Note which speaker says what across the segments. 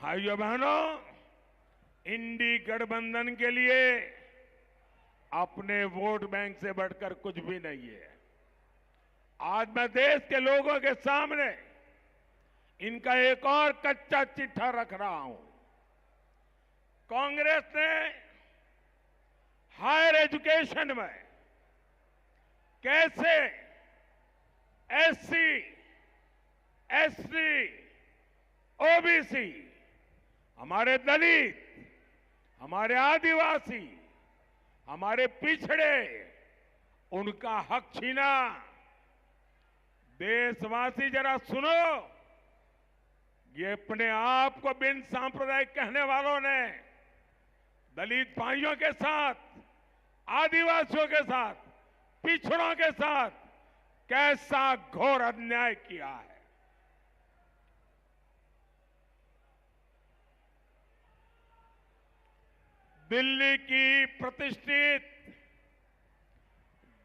Speaker 1: भाइयों बहनों, इंडी गठबंधन के लिए अपने वोट बैंक से बढ़कर कुछ भी नहीं है। आज मैं देश के लोगों के सामने इनका एक और कच्चा चिट्ठा रख रहा हूं। कांग्रेस ने हायर एजुकेशन में कैसे एससी, एसटी, ओबीसी, हमारे दलित, हमारे आदिवासी, हमारे पिछड़े, उनका हक छीना। देशवासी जरा सुनो, ये अपने आप को बिन सांप्रदायिक कहने वालों ने दलित भाइयों के साथ, आदिवासियों के साथ, पिछड़ों के साथ कैसा घोर अन्याय किया है। दिल्ली की प्रतिष्ठित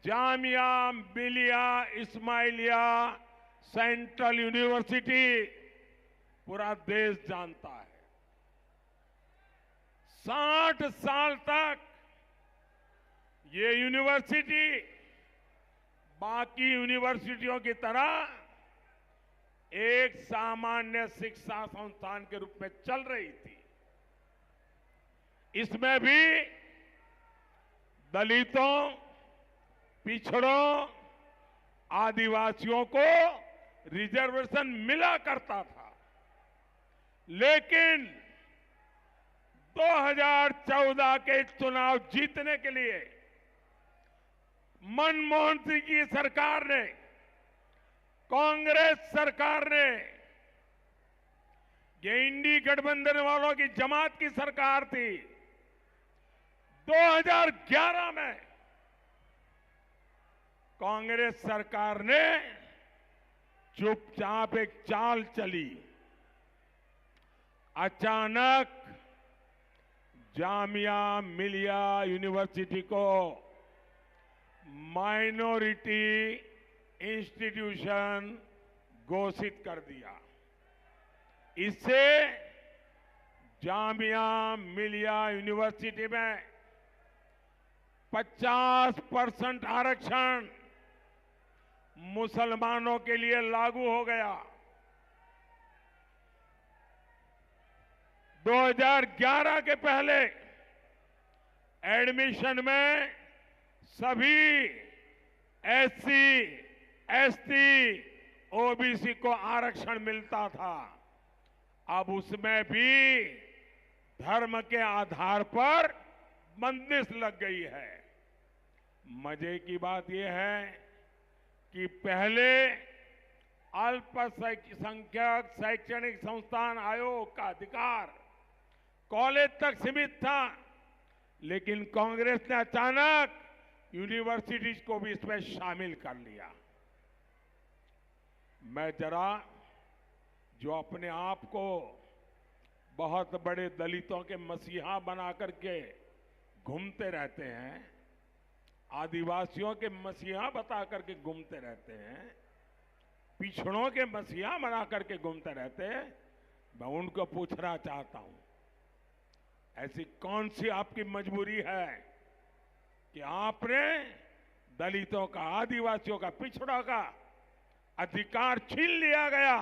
Speaker 1: जामिया मिलिया इस्माइलिया सेंट्रल यूनिवर्सिटी पूरा देश जानता है। 60 साल तक ये यूनिवर्सिटी बाकी यूनिवर्सिटियों की तरह एक सामान्य शिक्षा संस्थान के रूप में चल रही थी। इसमें भी दलितों, पिछड़ों, आदिवासियों को रिजर्वेशन मिला करता था। लेकिन 2014 के चुनाव जीतने के लिए मनमोहन सिंह की सरकार ने, कांग्रेस सरकार ने, ये इंडी गठबंधन वालों की जमात की सरकार थी, 2011 में कांग्रेस सरकार ने चुपचाप एक चाल चली। अचानक जामिया मिलिया यूनिवर्सिटी को माइनॉरिटी इंस्टीट्यूशन घोषित कर दिया। इससे जामिया मिलिया यूनिवर्सिटी में 50% आरक्षण मुसलमानों के लिए लागू हो गया। 2011 के पहले एडमिशन में सभी एससी, एसटी, ओबीसी को आरक्षण मिलता था। अब उसमें भी धर्म के आधार पर बंदिश लग गई है। मजे की बात यह है कि पहले अल्पसंख्यक शैक्षणिक संस्थान आयोग का अधिकार कॉलेज तक सीमित था, लेकिन कांग्रेस ने अचानक यूनिवर्सिटीज को भी इसमें शामिल कर लिया। मैं जरा जो अपने आप को बहुत बड़े दलितों के मसीहा बना करके घूमते रहते हैं, आदिवासियों के मसीहा बता करके घूमते रहते हैं, पिछड़ों के मसीहा बना करके घूमते रहते हैं, मैं उनको पूछना चाहता हूं, ऐसी कौन सी आपकी मजबूरी है कि आपने दलितों का, आदिवासियों का, पिछड़ों का अधिकार छीन लिया गया,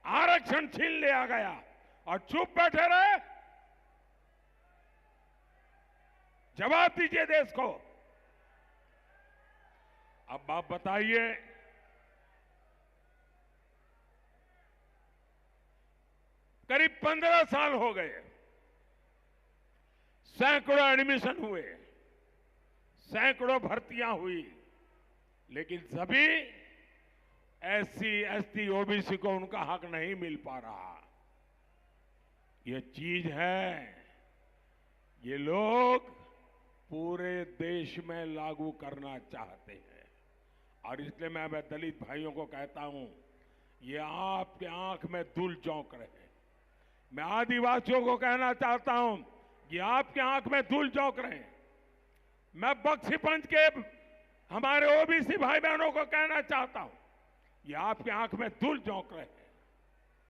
Speaker 1: आरक्षण छीन लिया गया और चुप बैठे रहे? जवाब दीजिए देश को। अब आप बताइए, करीब 15 साल हो गए, सैकड़ों एडमिशन हुए, सैकड़ों भर्तियां हुई, लेकिन सभी एससी, एसटी, ओबीसी को उनका हक नहीं मिल पा रहा। ये चीज है, ये लोग पूरे देश में लागू करना चाहते हैं। और इसलिए मैं दलित भाइयों को कहता हूं, ये आपके आंख में धूल झोंक रहे हैं। मैं आदिवासियों को कहना चाहता हूं, ये आपके आंख में धूल झोंक रहे हैं। मैं बख्शीपंच के हमारे ओबीसी भाई बहनों को कहना चाहता हूं, ये आपके आंख में धूल झोंक रहे हैं।